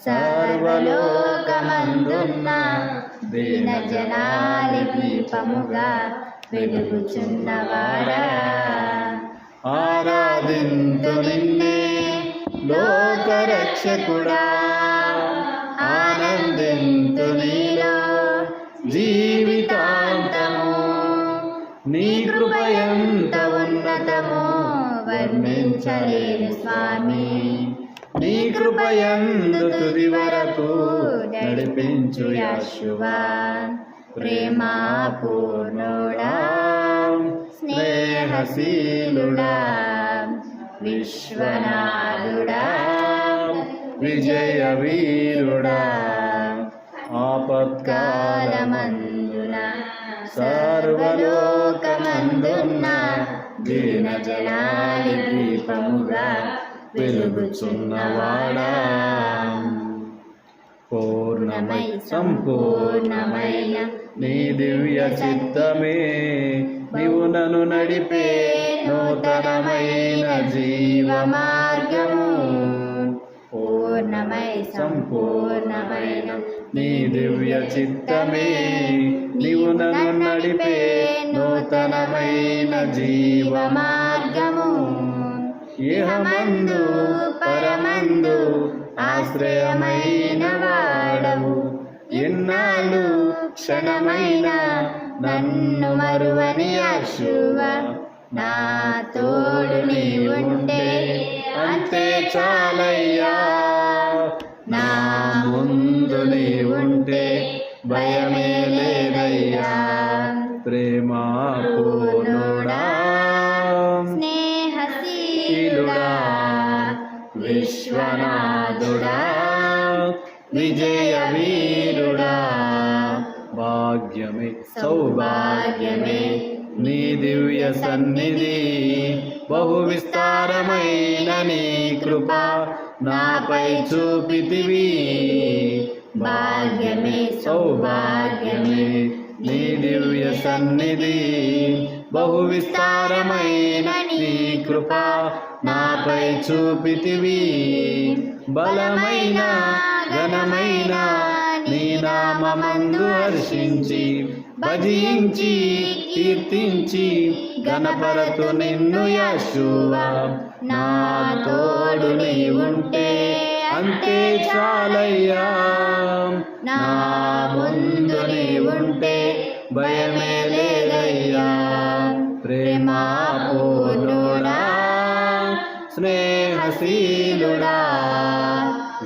సర్వలోకమందున్న దీన జనాలి దీపముగా వెలుగుచున్నవాడా, ఆరాధింతు నిన్నే లోకరక్షకుడా, ఆనందింతు నీలో జీవితాంతము. నీ కృప ఎంత ఉన్నతమో వర్ణించలేను స్వామి, నీ కృప యందు తుది వరకు నడిపించు యెహోవా. ప్రేమా పూర్ణుడా, స్నేహశీలుడా, విశ్వనాథుడా, విజయ వీరుడా, ఆపత్కాలమందున సర్వలోకమందున్న దీన జనాలి దీపముగా వెలుగుచున్నవాడా, పూర్ణమై సంపూర్ణమైన నీ దివ్య చిత్తమే నీవు నన్ను నడిపే నూతనమైన జీవ మార్గము. పూర్ణమై సంపూర్ణమైన నీ దివ్య చిత్తమే నీవు నన్ను నడిపే నూతనమైన జీవ మార్గము. ఇహమందు పరమందు ఆశ్రయమైన వాడవు, ఎన్నాళ్ళు క్షణమైన నన్ను మరువని యెహోవా. నా తోడు నీవుంటే అంతే చాలయ్యా, నా ముందు నీవుంటే భయమే లేదయ్యా. ప్రేమా పూర్ణుడా, స్నేహశీలుడా, విశ్వనాథుడా, విజయ వీరుడా, భాగ్యమే సౌభాగ్యమే నీ దివ్య సన్నిధి. బహు విస్తారమైన నీ కృప నాపై చూపితివి. భాగ్యమే సౌభాగ్యమే నీ దివ్య సన్నిధి. బహు విస్తారమైన నీ కృప నాపై చూపితివి. బలమైన ఘనమైన నీ నామమందు హర్షించి భజించి కీర్తించి గణపరతు నిన్ను యెహోవా. నా తోడు నీవుంటే అంతే చాలయ్యా, నా ముందు నీవుంటే భయమే లేదయ్యా. ప్రేమా పూర్ణుడా, స్నేహశీలుడా,